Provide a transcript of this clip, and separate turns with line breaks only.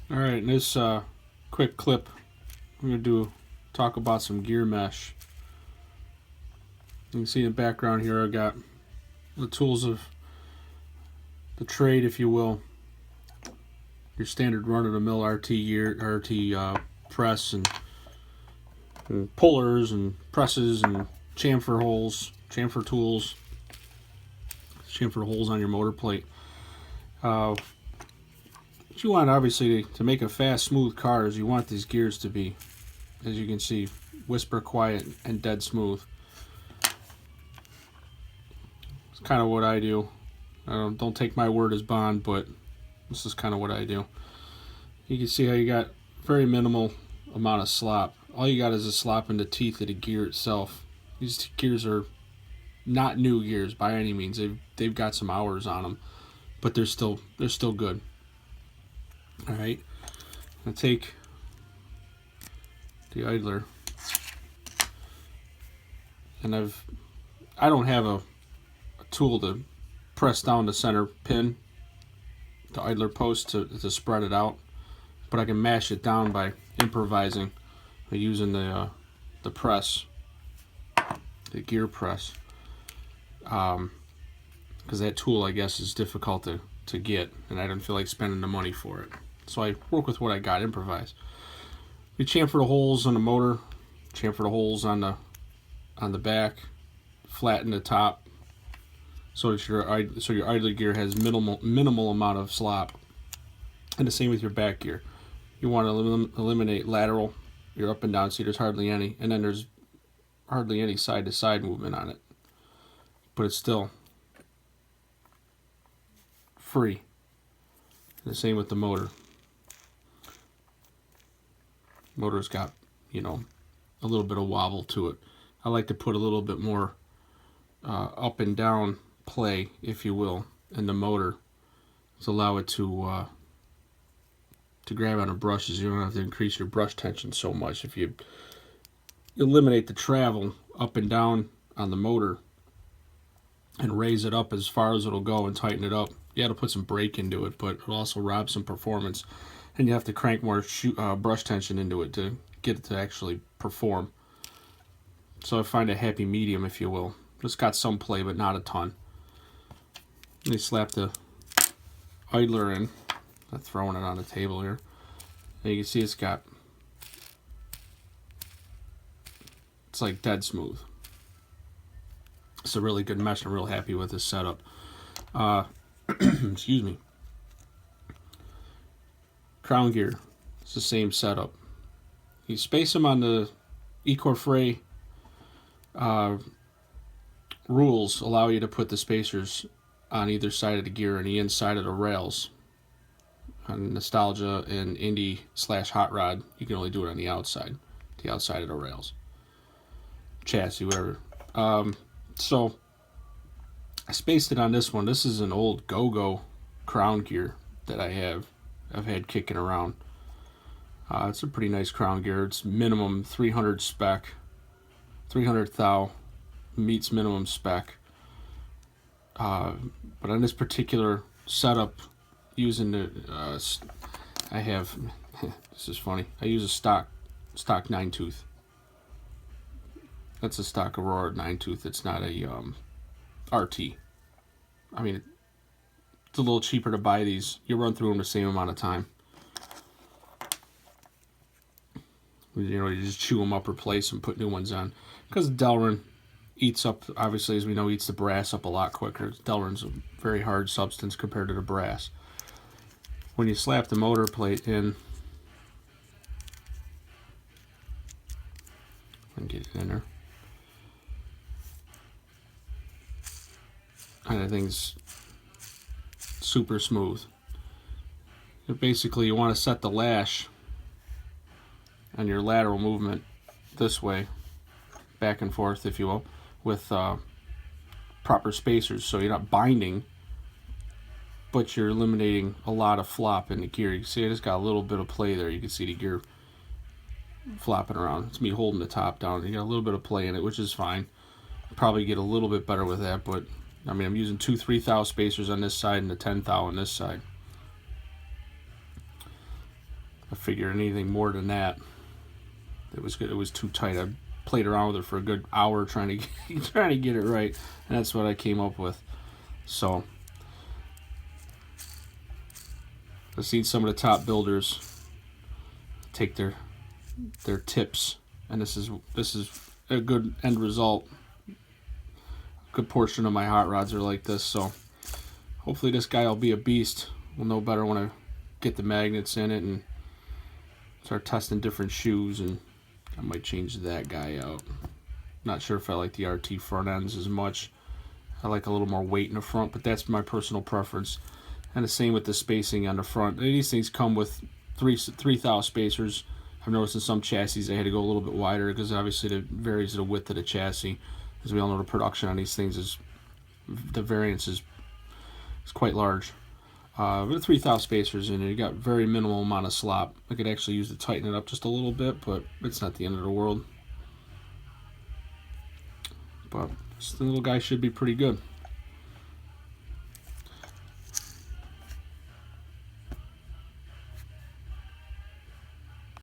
All right, in this quick clip, I'm going to talk about some gear mesh. You can see in the background here I got the tools of the trade, if you will. Your standard run-of-the-mill RT press and pullers and presses and chamfer holes, chamfer tools, chamfer holes on your motor plate. What you want, obviously, to make a fast, smooth car is you want these gears to be, as you can see, whisper quiet and dead smooth. It's kind of what I do. Don't take my word as bond, but this is kind of what I do. You can see how you got very minimal amount of slop. All you got is a slop in the teeth of the gear itself. These gears are not new gears by any means. They've got some hours on them, but they're still good. All right, I'm gonna take the idler, and I don't have a tool to press down the center pin, the idler post to spread it out, but I can mash it down by improvising by using the press, the gear press, because that tool, I guess, is difficult to get, and I didn't feel like spending the money for it. So I work with what I got, improvise. You chamfer the holes on the motor, chamfer the holes on the back, flatten the top, so that your idler gear has minimal amount of slop. And the same with your back gear. You want to eliminate lateral, your up and down, see there's hardly any, and then there's hardly any side to side movement on it. But it's still free. And the same with the motor. Motor's got, a little bit of wobble to it. I like to put a little bit more up and down play, if you will, in the motor to allow it to grab on the brushes. You don't have to increase your brush tension so much. If you eliminate the travel up and down on the motor and raise it up as far as it'll go and tighten it up, you got to put some brake into it, but it'll also rob some performance. And you have to crank more brush tension into it to get it to actually perform. So I find a happy medium, if you will. It's got some play, but not a ton. Let me slap the idler in. I'm throwing it on the table here. And you can see it's like dead smooth. It's a really good mesh. I'm real happy with this setup. Excuse me. Crown gear. It's the same setup. You space them on the Ecorfray rules allow you to put the spacers on either side of the gear and the inside of the rails. On Nostalgia and Indy / Hot Rod, you can only do it on the outside of the rails. Chassis, whatever. So I spaced it on this one. This is an old Go-Go crown gear that I've had kicking around. It's a pretty nice crown gear. It's minimum 300 spec, 300 thou, meets minimum spec. But on this particular setup, using I have, this is funny, I use a stock 9-tooth. That's a stock Aurora 9-tooth. It's not a RT. I mean, it's a little cheaper to buy these. You run through them the same amount of time. You just chew them up, replace them, put new ones on. Because Delrin eats up, obviously, as we know, eats the brass up a lot quicker. Delrin's a very hard substance compared to the brass. When you slap the motor plate in, and get it in there, and the thing's super smooth. Basically, you want to set the lash on your lateral movement this way, back and forth, if you will, with proper spacers, so you're not binding, but you're eliminating a lot of flop in the gear. You can see I just got a little bit of play there. You can see the gear flopping around. It's me holding the top down. You got a little bit of play in it, which is fine. Probably get a little bit better with that, but I mean, I'm using 2 3 thou spacers on this side and a 10 thou on this side. I figured anything more than that, it was good. It was too tight. I played around with it for a good hour trying to trying to get it right, and that's what I came up with. So I've seen some of the top builders take their tips, and this is a good end result. A good portion of my hot rods are like this, so hopefully this guy will be a beast. We'll know better when I get the magnets in it and start testing different shoes, and I might change that guy out. Not sure if I like the RT front ends as much. I like a little more weight in the front, but that's my personal preference. And the same with the spacing on the front. These things come with three thou spacers. I've noticed in some chassis I had to go a little bit wider because obviously it varies the width of the chassis. As we all know, the production on these things is, the variance is quite large. With 3 thou spacers in it, you got very minimal amount of slop. I could actually use to tighten it up just a little bit, but it's not the end of the world. But this little guy should be pretty good.